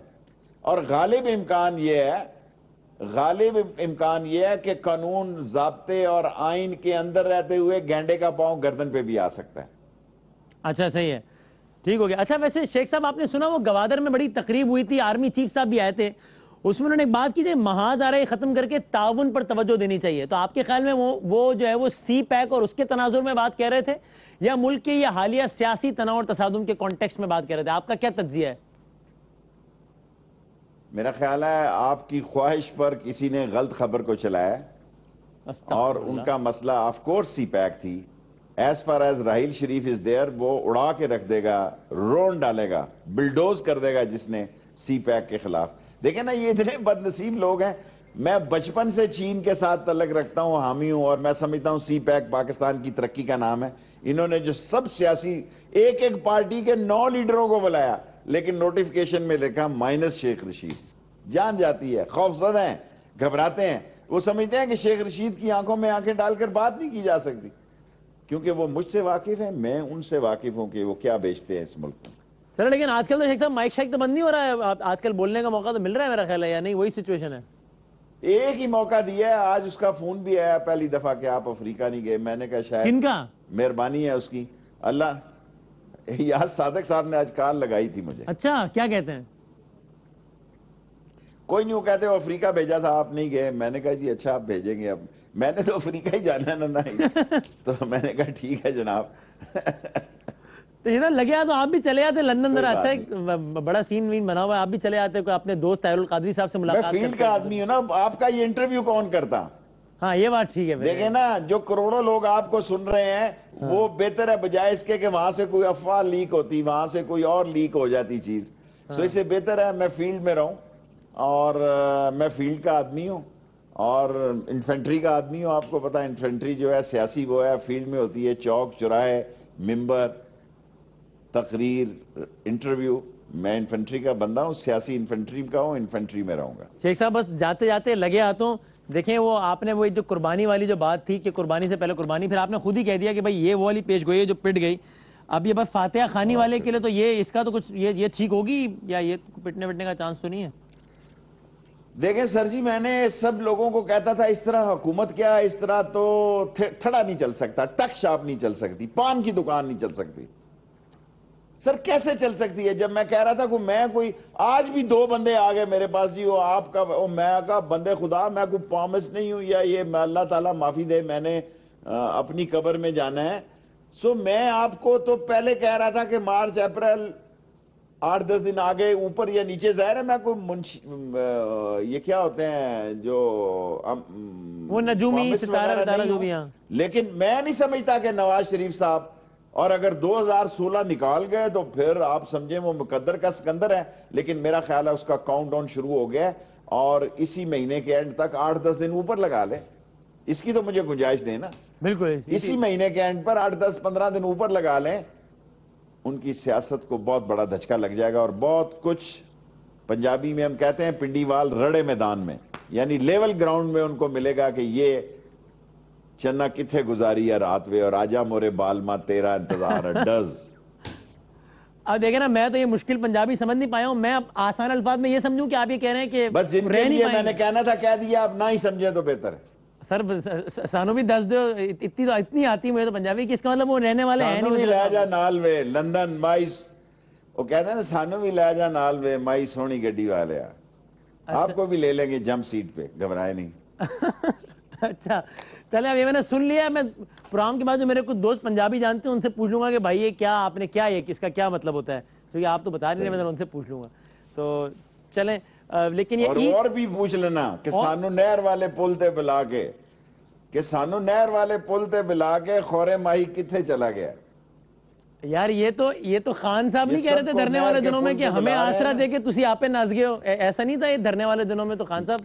اور غالب امکان یہ ہے کہ قانون ضابطے اور آئین کے اندر رہتے ہوئے گینڈے کا پاؤں گردن پہ بھی آ سکتا ہے. اچھا صحیح ہے, ٹھیک ہو گیا. اچھا ویسے شیخ صاحب آپ نے سنا وہ گوادر میں بڑی تقریب ہوئی تھی, آرمی چیف صاحب بھی آئے تھے, اس میں انہوں نے ایک بات کی تھی محاذ آرائی ختم کر کے تعاون پر توجہ دینی چاہیے. تو آپ کے خیال میں وہ جو ہے وہ سی پیک اور اس کے تناظر میں بات کہہ رہے تھے, یا ملک کے یہ حالیہ سیاسی تناؤ اور تصادم کے کانٹیکسٹ میں بات کہہ رہے تھے؟ آپ کا کیا تجزیہ ہے؟ میرا خیال ہے آپ کی خواہش پر کسی نے غلط خبر کو چلایا اور ان کا مسئلہ آف کورس سی پیک تھی. As far as Raheel Sharif is there, وہ اڑا کے رکھ دے گا, رون ڈالے گا, بلڈوز کر دے گا جس نے سی پیک کے خلاف. دیکھیں نا یہ اتنے بد نصیب لوگ ہیں. میں بچپن سے چین کے ساتھ تعلق رکھتا ہوں, حامی ہوں, اور میں سمجھتا ہوں سی پیک پاکستان کی ترقی کا نام ہے. انہوں نے جو سب سیاسی ایک ایک پارٹی کے 9 لیڈروں کو بلایا, لیکن نوٹیفیکیشن میں لکھا مائنس شیخ رشید. جان جاتی ہے, خوفزدہ ہیں, گھبراتے ہیں. وہ سمجھتے ہیں کہ شیخ رشید کی آنکھوں میں آنکھیں ڈال کر بات نہیں کی جا سکتی, کیونکہ وہ مجھ سے واقف ہیں, میں ان سے واقف ہوں کہ وہ کیا بیچتے ہیں اس ملک میں. سر لیکن آج کل تو شیخ صاحب مائک شائک تو بند نہیں ہو رہا ہے, آج کل بولنے کا موقع تو مل رہا ہے میرا خیال ہے, یا نہیں وہی سچویشن ہے؟ ایک ہی موقع دیا ہے, آج اس کا فون بھی آیا پہلی دفعہ کہ آپ افریقہ نہیں گئے. میں نے کہا شاید کن کا مہربانی ہے اس کی, اللہ. یاس صادق صاحب نے آج کال لگائی تھی مجھے. اچھا, کیا کہتے ہیں؟ کوئی نہیں, وہ کہتے وہ افریقہ بھیجا تھا آپ نہیں گئے. میں نے کہا جی اچھا آپ بھیجیں گے. اب میں نے تو افریقہ ہی جانا ہے نا, تو میں نے کہا ٹھیک ہے جناب. تو ادھر لگے تو آپ بھی چلے آتے لندن, ذرا اچھا ایک بڑا سین وین بنا ہوا ہے, آپ بھی چلے آتے, کوئی اپنے دوست طاہر القادری صاحب سے ملاقات. میں فیلڈ کا آدمی ہوں نا, آپ کا یہ انٹرویو کون کرتا؟ ہاں یہ بات ٹھیک ہے. دیکھیں نا, جو کروڑوں لوگ آپ کو سن رہے ہیں وہ بہتر ہے بجائے اس کے کہ وہاں سے کوئی افواہ لیک ہوتی, وہاں سے کوئی اور لیک ہو جاتی چیز. سو اس سے بہتر ہے میں فیلڈ میں رہوں, اور میں فیلڈ کا آدمی ہوں اور انفینٹری کا آدمی ہوں. آپ کو پتا انفینٹری جو ہے سیاسی وہ ہے, فیلڈ میں ہوتی ہے, چوک چوراہے, ممبر, تقریر, انٹرویو. میں انفینٹری کا بندہ ہوں, سیاسی انفینٹری کا ہوں, انفینٹری میں رہوں گا. شیخ صاحب بس جاتے جاتے لگے آتا ہوں, دیکھیں وہ آپ نے وہ جو قربانی والی جو بات تھی کہ قربانی سے پہلے قربانی, پھر آپ نے خود ہی کہہ دیا کہ بھائی یہ وہ والی پیش گوئی ہے جو پٹ گئی. اب یہ بس فاتحہ خانی والے کے لیے تو یہ اس کا تو کچھ یہ ٹھیک ہوگی, یا یہ پٹنے وٹنے کا چانس تو نہیں ہے؟ دیکھیں سر جی, میں نے سب لوگوں کو کہتا تھا اس طرح حکومت کیا, اس طرح تو تھڑا نہیں چل سکتا, ٹک شاپ نہیں چل سکتی, پان کی دکان نہیں چل سکتی. سر کیسے چل سکتی ہے؟ جب میں کہہ رہا تھا کہ میں کوئی, آج بھی 2 بندے آ گئے میرے پاس, جی وہ آپ کا, میں کہا بندے خدا میں کوئی پرومس نہیں ہوں, یا یہ اللہ تعالیٰ معافی دے, میں نے اپنی قبر میں جانا ہے. سو میں آپ کو تو پہلے کہہ رہا تھا کہ مارچ اپریل 8-10 دن آگے اوپر یا نیچے, ظاہر ہے میں کوئی یہ کیا ہوتے ہیں جو وہ نجومی ستارہ وطارہ جو بھی. لیکن میں نہیں سمجھتا کہ نواز شریف صاحب, اور اگر 2016 نکال گئے تو پھر آپ سمجھیں وہ مقدر کا سکندر ہے. لیکن میرا خیال ہے اس کا کاؤنٹ ڈاؤن شروع ہو گیا, اور اسی مہینے کے اینڈ تک 8-10 دن اوپر لگا لے. اس کی تو مجھے گنجائش دیں نا, بالکل اسی مہینے کے اینڈ پر 8-10-15 دن اوپر لگا لیں. ان کی سیاست کو بہت بڑا دھچکا لگ جائے گا, اور بہت کچھ, پنجابی میں ہم کہتے ہیں پنڈی وال رڑے میدان میں, یعنی لیول گراؤنڈ میں ان کو ملے گا کہ یہ چنا کتھے گزاری ہے رات وے, اور آجا مورے بالما تیرا انتظار ہے ڈز. اب دیکھیں نا, میں تو یہ مشکل پنجابی سمجھ نہیں پایا ہوں. میں اب آسان الفاظ میں یہ سمجھوں کہ آپ یہ کہہ رہے ہیں کہ بس جن کے لیے میں نے کہنا تھا کہہ دیا, آپ نہ ہی سمجھیں تو بہتر ہے. سر سانو بھی دس دو, اتنی آتی ہے مجھے تو پنجابی کہ اس کا مطلب وہ رہنے والے ہیں سانو بھی لے جا نال وے لندن مائس, وہ کہتے ہیں نا سانو بھی لے جا نال وے مائی سونی گڈی والے, آپ کو بھی لے لیں گے جمپ سیٹ پہ, گھبرائے نہیں. اچھا چلے, اب یہ میں نے سن لیا. میں پروگرام کے بعد جو میرے کچھ دوست پنجابی جانتے ہیں ان سے پوچھ لوں گا کہ بھائی یہ کیا آپ نے کیا, یہ اس کا کیا مطلب ہوتا ہے, کیونکہ آپ تو بتا نہیں رہے, میں ان سے پوچھ لوں گا. تو چلیں, لیکن یہ اور بھی پوچھ لینا کہ سانو نہر والے پل تے بلا کے, کہ سانو نہر والے پل تے بلا کے خورے ماہی کتھے چلا گیا. یار یہ تو خان صاحب نہیں کہہ رہے تھے دھرنے والے دنوں میں کہ ہمیں آسرا دے کے تسی آپ پہ ناز گئے ہو, ایسا نہیں تھا یہ دھرنے والے دنوں میں؟ تو خان صاحب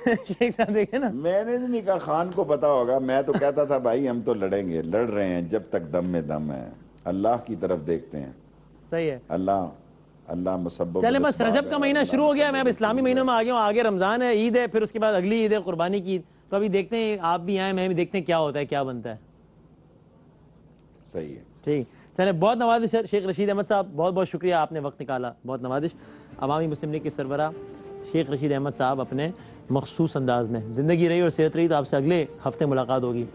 شیخ صاحب دیکھیں نا, میں نے نہیں کہا, خان کو پتا ہوگا. میں تو کہتا تھا بھائی ہم تو لڑیں گے, لڑ رہے ہیں جب تک دم میں دم ہے, اللہ کی طرف دیکھتے ہیں. صحیح ہے, اللہ مسبب. چلے بس رجب کا مہینہ شروع ہو گیا, میں اب اسلامی مہینوں میں آ گیا ہوں. آگے رمضان ہے, عید ہے, پھر اس کے بعد اگلی عید ہے قربانی کی. تو ابھی دیکھتے ہیں, آپ بھی آئیں, میں بھی دیکھتے ہیں کیا ہوتا ہے, کیا بنتا ہے. صحیح ہے, ٹھیک. چلے, بہت نوازش شیخ رشید احمد صاحب, بہت بہت شکریہ, آپ نے وقت نکالا, بہت نوازش. عوامی مسلم لیگ کے سربراہ شیخ رشید احمد صاحب اپنے مخصوص انداز میں. زندگی رہی اور صحت رہی تو آپ سے اگلے ہفتے ملاقات ہوگی.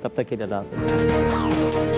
تب تک کے لیے اللہ حافظ.